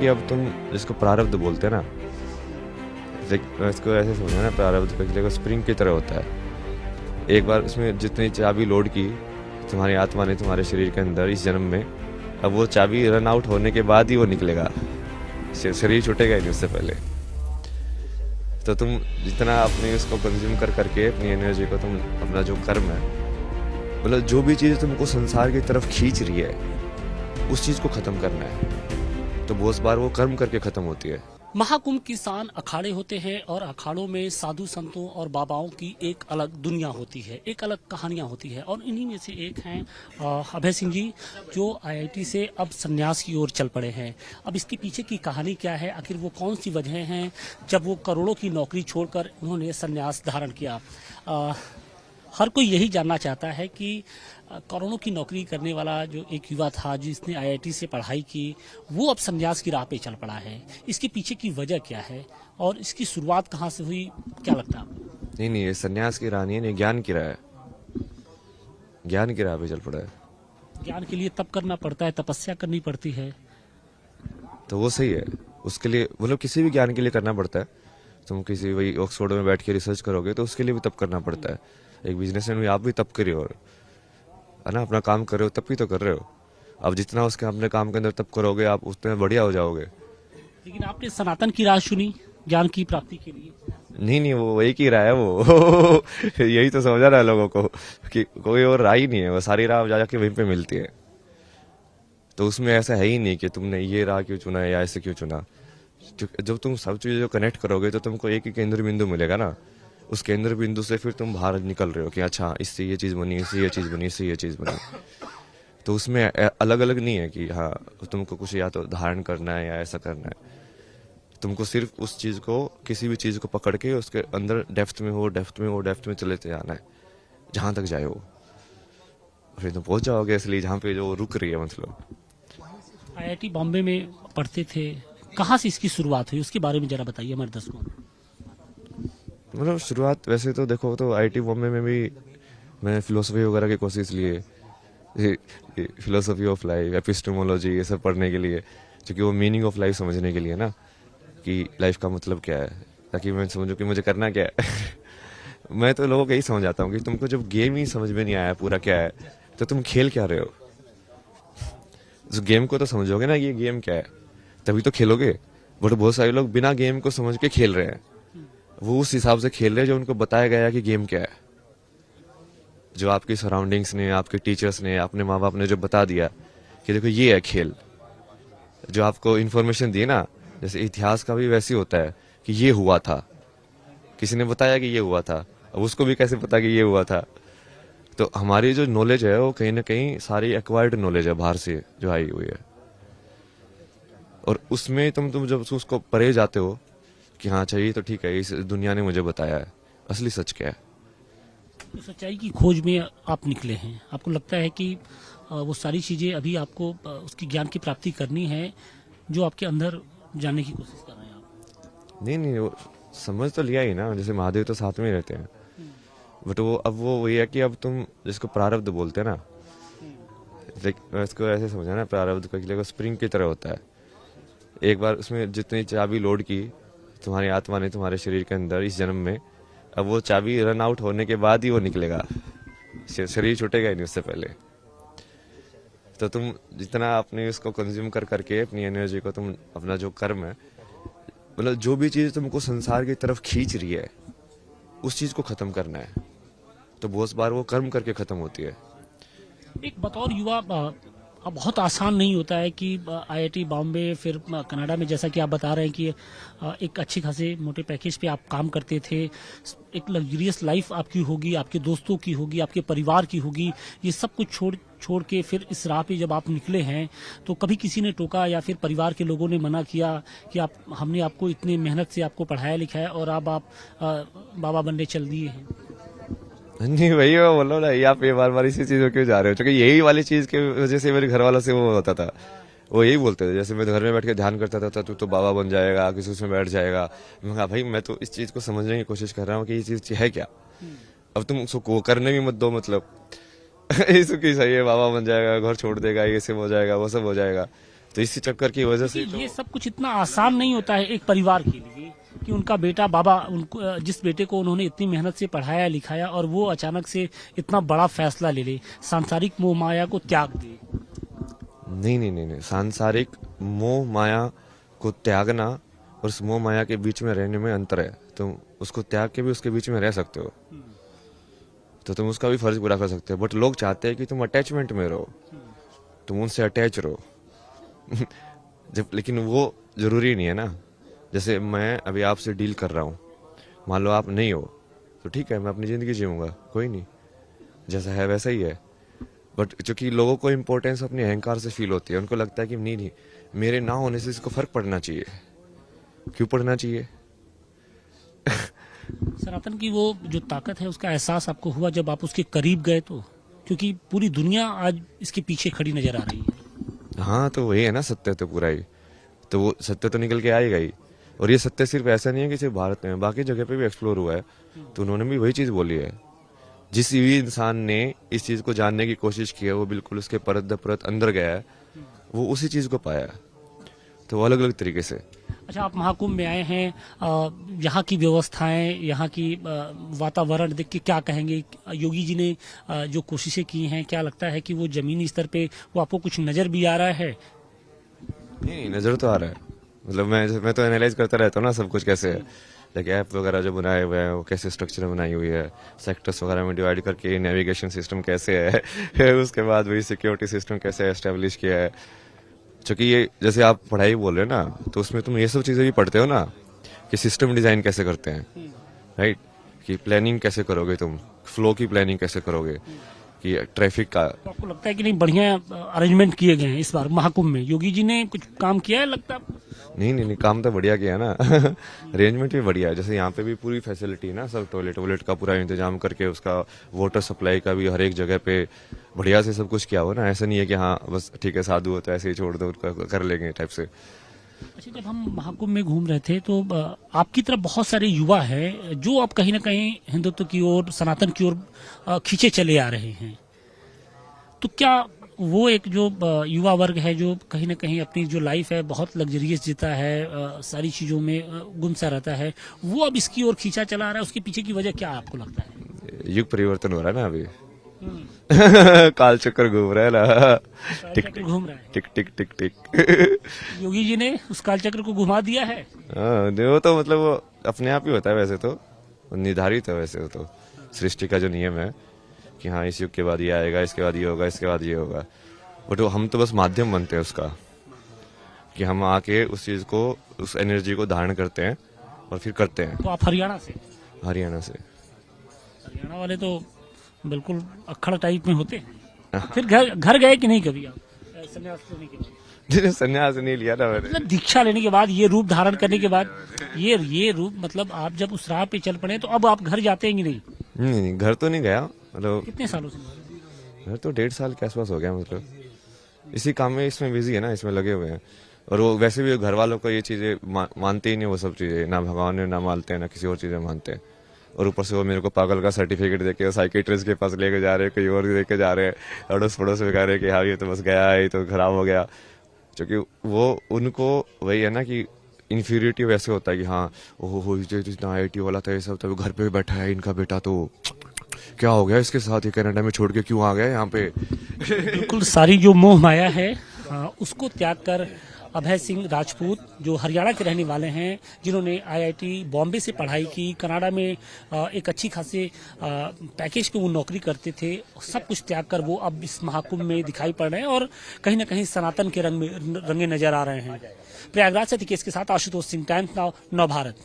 कि अब तुम जिसको प्रारब्ध बोलते हैं ना, इसको ऐसे समझना ना, प्रारब्ध का स्प्रिंग की तरह होता है। एक बार उसमें जितनी चाबी लोड की तुम्हारी आत्मा ने तुम्हारे शरीर के अंदर इस जन्म में, अब वो चाबी रन आउट होने के बाद ही वो निकलेगा, शरीर छूटेगा ही नहीं उससे पहले। तो तुम जितना अपने उसको कंज्यूम कर करके अपनी एनर्जी को, तुम अपना जो कर्म है, मतलब जो भी चीज़ तुमको संसार की तरफ खींच रही है उस चीज़ को ख़त्म करना है। तो बहुत बार वो कर्म करके ख़त्म होती है। महाकुंभ किसान अखाड़े होते हैं और अखाड़ों में साधु संतों और बाबाओं की एक अलग दुनिया होती है, एक अलग कहानियां होती है। और इन्हीं में से एक हैं अभय सिंह जी, जो आईआईटी से अब संन्यास की ओर चल पड़े हैं। अब इसके पीछे की कहानी क्या है, आखिर वो कौन सी वजह हैं जब वो करोड़ों की नौकरी छोड़कर उन्होंने संन्यास धारण किया। हर कोई यही जानना चाहता है कि करोड़ों की नौकरी करने वाला जो एक युवा था जिसने आईआईटी से पढ़ाई की, वो अब संन्यास की राह पे चल पड़ा है। इसके पीछे की वजह क्या है और इसकी शुरुआत कहाँ से हुई, क्या लगता है आपको? नहीं, ये संन्यास की राह नहीं है, ये ज्ञान की राह है। ज्ञान की राह पे चल पड़ा है। ज्ञान के लिए तप करना पड़ता है, तपस्या करनी पड़ती है। तो वो सही है, उसके लिए मतलब किसी भी ज्ञान के लिए करना पड़ता है। तुम किसी वही ऑक्सफोर्ड में बैठ के रिसर्च करोगे तो उसके लिए भी तप करना पड़ता है। एक बिजनेसमैन भी, आप भी तप करिए और है ना, अपना काम कर रहे हो तब भी तो कर रहे हो। अब जितना उसके अपने काम के अंदर तप करोगे आप उतने बढ़िया हो जाओगे। लेकिन आपने सनातन की राह चुनी ज्ञान की प्राप्ति के लिए। नहीं, वो वही की राह है वो यही तो समझा रहा है लोगों को कि कोई और राह ही नहीं है, वो सारी राह जाके वहीं पे मिलती है। तो उसमें ऐसा है ही नहीं कि तुमने ये राह क्यों चुना है या ऐसे क्यों चुना। जब तुम सब चीज़ों को कनेक्ट करोगे तो तुमको एक ही केंद्र बिंदु मिलेगा ना। उस केंद्र बिंदु से फिर तुम बाहर निकल रहे हो कि अच्छा इससे ये चीज़ बनी, इससे ये चीज़ बनी, इससे ये चीज़ बनी। तो उसमें अलग अलग नहीं है कि हाँ तुमको कुछ या तो धारण करना है या ऐसा करना है। तुमको सिर्फ उस चीज़ को, किसी भी चीज़ को पकड़ के उसके अंदर डेप्थ में चले जाना है, जहाँ तक जाए वो, फिर तुम पहुंच जाओगे इसलिए जहाँ पे जो रुक रही है। मतलब आईआईटी बॉम्बे में पढ़ते थे, कहाँ से इसकी शुरुआत हुई उसके बारे में जरा बताइए हमारे दर्शकों को। मतलब शुरुआत वैसे तो देखो तो आईआईटी बॉम्बे में भी मैंने फिलोसफी वगैरह की कोशिश लिए, फिलोसफी ऑफ लाइफ, एपिस्टेमोलॉजी, ये सब पढ़ने के लिए, क्योंकि वो मीनिंग ऑफ लाइफ समझने के लिए ना, कि लाइफ का मतलब क्या है, ताकि मैं समझूं कि मुझे करना क्या है मैं तो लोगों को यही समझ आता हूँ कि तुमको जब गेम ही समझ में नहीं आया पूरा क्या है तो तुम खेल क्या रहे हो। उस गेम को तो समझोगे ना कि ये गेम क्या है, तभी तो खेलोगे। बट बहुत सारे लोग बिना गेम को समझ के खेल रहे हैं, वो उस हिसाब से खेल रहे हैं जो उनको बताया गया है कि गेम क्या है। जो आपकी सराउंडिंग्स ने, आपके टीचर्स ने, अपने माँ बाप ने जो बता दिया कि देखो ये है खेल, जो आपको इन्फॉर्मेशन दी ना, जैसे इतिहास का भी वैसे ही होता है कि ये हुआ था, किसी ने बताया कि ये हुआ था, अब उसको भी कैसे पता कि ये हुआ था। तो हमारी जो नॉलेज है वो कहीं ना कहीं सारी एक्वायर्ड नॉलेज है, बाहर से जो आई हुई है। और उसमें तुम जब उसको परे जाते हो कि हाँ चाहिए तो ठीक है, इस दुनिया ने मुझे बताया है, असली सच क्या है। तो सच्चाई की खोज में आप निकले हैं, आपको लगता है कि वो सारी चीज़ें अभी आपको उसकी ज्ञान की प्राप्ति करनी है जो आपके अंदर जानने की कोशिश कर रहे हैं आप। नहीं, वो समझ तो लिया ही ना, जैसे महादेव तो साथ में ही रहते हैं। बट वो अब वो वही है कि अब तुम जिसको प्रारब्ध बोलते हैं ना, इसको ऐसे समझना ना, प्रारब्ध का स्प्रिंग की तरह होता है। एक बार उसमें जितनी चाबी लोड की तुम्हारी आत्मा ने तुम्हारे शरीर के अंदर इस जन्म में, अब वो चाबी रन आउट होने के बाद ही वो निकलेगा, शरीर छूटेगा ही नहीं उससे पहले। तो तुम जितना अपने उसको कंज्यूम कर करके अपनी एनर्जी को, तुम अपना जो कर्म है, मतलब जो भी चीज़ तुमको संसार की तरफ खींच रही है उस चीज़ को ख़त्म करना है। तो बहुत बार वो कर्म करके ख़त्म होती है। एक बतौर युवा अब बहुत आसान नहीं होता है कि आईआईटी बॉम्बे फिर कनाडा में, जैसा कि आप बता रहे हैं कि एक अच्छे खासे मोटे पैकेज पे आप काम करते थे, एक लग्जरियस लाइफ आपकी होगी, आपके दोस्तों की होगी, आपके परिवार की होगी, ये सब कुछ छोड़ के फिर इस राह पे जब आप निकले हैं तो कभी किसी ने टोका या फिर परिवार के लोगों ने मना किया कि हमने आपको इतनी मेहनत से आपको पढ़ाया लिखाया और अब आप बाबा बनने चल दिए हैं? नहीं वही मैं बोलो ना, आप ये बार इसी चीज़ में क्यों जा रहे हो, क्योंकि यही वाली चीज़ की वजह से मेरे घर वालों से वो होता था। वो यही बोलते थे, जैसे मैं घर में बैठ के ध्यान करता था तू तो बाबा बन जाएगा, किसी उसमें बैठ जाएगा। मैं कहा भाई मैं तो इस चीज़ को समझने की कोशिश कर रहा हूँ कि ये चीज़ है क्या। अब तुम उसको करने भी मत दो, मतलब इसको की सही है, बाबा बन जाएगा, घर छोड़ देगा, ये सब हो जाएगा, वो सब हो जाएगा। तो इसी चक्कर की वजह से ये सब कुछ इतना आसान नहीं होता है एक परिवार के लिए कि उनका बेटा बाबा उनको जिस बेटे को उन्होंने इतनी मेहनत से पढ़ाया लिखाया और वो अचानक से इतना बड़ा फैसला ले ले, सांसारिक मोह माया को त्याग दे। नहीं, सांसारिक मोह माया को त्यागना और उस मोह माया के बीच में रहने में अंतर है। तुम उसको त्याग के भी उसके बीच में रह सकते हो, तो तुम उसका भी फर्ज पूरा कर सकते हो। बट लोग चाहते हैं कि तुम अटैचमेंट में रहो, तुम उनसे अटैच रहो। जब लेकिन वो जरूरी नहीं है ना। जैसे मैं अभी आपसे डील कर रहा हूँ, मान लो आप नहीं हो तो ठीक है, मैं अपनी जिंदगी जीऊंगा, कोई नहीं, जैसा है वैसा ही है। बट चूंकि लोगों को इम्पोर्टेंस अपने अहंकार से फील होती है, उनको लगता है कि नहीं, मेरे ना होने से इसको फर्क पड़ना चाहिए। क्यों पड़ना चाहिए? सनातन की वो जो ताकत है उसका एहसास आपको हुआ जब आप उसके करीब गए तो, क्योंकि पूरी दुनिया आज इसके पीछे खड़ी नजर आ रही है। हाँ, तो वही है ना, सत्य तो पूरा ही, तो वो सत्य तो निकल के आएगा ही। और ये सत्य सिर्फ ऐसा नहीं है कि सिर्फ भारत में, बाकी जगह पे भी एक्सप्लोर हुआ है, तो उन्होंने भी वही चीज बोली है। जिस भी इंसान ने इस चीज को जानने की कोशिश की है, वो बिल्कुल उसके परत दर परत अंदर गया है, वो उसी चीज को पाया है, तो अलग अलग तरीके से। अच्छा, आप महाकुंभ में आए हैं, यहाँ की व्यवस्थाएं, यहाँ की वातावरण देख के क्या कहेंगे? योगी जी ने जो कोशिशें की हैं, क्या लगता है कि वो जमीनी स्तर पे वो आपको कुछ नजर भी आ रहा है? नहीं, नजर तो आ रहा है। मतलब मैं तो एनालाइज करता रहता हूँ ना सब कुछ कैसे है। लाइक ऐप वगैरह जो बनाए हुए हैं वो कैसे स्ट्रक्चर बनाई हुई है, सेक्टर्स वगैरह में डिवाइड करके नेविगेशन सिस्टम कैसे है उसके बाद वही सिक्योरिटी सिस्टम कैसे एस्टेब्लिश किया है। क्योंकि ये जैसे आप पढ़ाई बोल रहे हो ना, तो उसमें तुम ये सब चीजें भी पढ़ते हो ना, कि सिस्टम डिजाइन कैसे करते हैं, राइट, कि प्लानिंग कैसे करोगे, तुम फ्लो की प्लानिंग कैसे करोगे, कि ट्रैफिक का। तो आपको लगता है कि नहीं बढ़िया अरेंजमेंट किए गए हैं इस बार महाकुंभ में? योगी जी ने कुछ काम किया है लगता है? नहीं, काम तो बढ़िया किया ना। अरेंजमेंट भी बढ़िया है। जैसे यहाँ पे भी पूरी फैसिलिटी है ना, सब टॉयलेट वॉयलेट का पूरा इंतजाम करके, उसका वाटर सप्लाई का भी हर एक जगह पे बढ़िया से सब कुछ किया हुआ ना। ऐसा नहीं है कि हाँ बस ठीक है साधु हो तो ऐसे ही छोड़ दो, उनका कर लेंगे टाइप से। अच्छा, जब हम महाकुंभ में घूम रहे थे तो आपकी तरफ बहुत सारे युवा हैं जो अब कहीं ना कहीं हिंदुत्व की ओर, सनातन की ओर खींचे चले आ रहे हैं। तो क्या वो एक जो युवा वर्ग है जो कहीं ना कहीं अपनी जो लाइफ है बहुत लग्जरियस जीता है, सारी चीजों में गुम सा रहता है, वो अब इसकी ओर खींचा चला रहा है? उसके पीछे की वजह क्या आपको लगता है? युग परिवर्तन हो रहा है ना अभी। काल चक्कर घूम रहा है ना, टिक चक्र घूम रहा है। टिक टिक टिक टिक। योगी जी ने उस काल चक्र को घुमा दिया है। हाँ, वो तो मतलब वो अपने आप ही होता है, वैसे तो निर्धारित है, वैसे तो सृष्टि का जो नियम है कि हाँ इस युग के बाद ये आएगा, इसके बाद ये होगा, इसके बाद ये होगा। बट वो हम तो बस माध्यम बनते हैं उसका, कि हम आके उस चीज को, उस एनर्जी को धारण करते हैं और फिर करते हैं। तो आप हरियाणा से? हरियाणा से। हरियाणा वाले तो बिल्कुल अक्खड़ टाइप में होते हैं। फिर घर गए कि नहीं कभी आप संन्यास लेने के बाद? संन्यास नहीं लिया ना मैंने। मतलब दीक्षा लेने के बाद, ये रूप धारण करने के बाद, ये रूप, मतलब आप जब उस राह पे चल पड़े तो अब आप घर जाते हैं कि नहीं? नहीं, घर तो नहीं गया। मतलब कितने सालों से? घर तो 1.5 साल के आसपास हो गया। मतलब इसी काम में, इसमें बिजी है ना, इसमें लगे हुए हैं। और वो वैसे भी घर वालों को ये चीजें मानते ही नहीं, वो सब चीजें ना भगवान ने ना मानते हैं, ना किसी और चीजें मानते हैं। और ऊपर से वो मेरे को पागल का सर्टिफिकेट देके साइकेट्रिस्ट के पास लेके जा रहे हैं, कहीं और लेके जा रहे हैं, अड़ोस पड़ोस में कह रहे हैं कि हाँ ये तो बस गया है, ये तो खराब हो गया। क्योंकि वो उनको वही है ना कि इन्फीरियरिटी वैसे होता है कि हाँ ओहो इतना IIT वाला था, ये सब तभी घर पे बैठा है, इनका बेटा तो क्या हो गया इसके साथ, ये कनाडा में छोड़ के क्यों आ गया यहाँ पे। बिल्कुल सारी जो मोह माया है उसको त्याग कर अभय सिंह राजपूत, जो हरियाणा के रहने वाले हैं, जिन्होंने IIT बॉम्बे से पढ़ाई की, कनाडा में एक अच्छी खासे पैकेज पे वो नौकरी करते थे, सब कुछ त्याग कर वो अब इस महाकुंभ में दिखाई पड़ रहे हैं और कहीं ना कहीं सनातन के रंग में रंगे नजर आ रहे हैं। प्रयागराज से टिकेश के साथ आशुतोष सिंह, टाइम्स नाउ, नव भारत।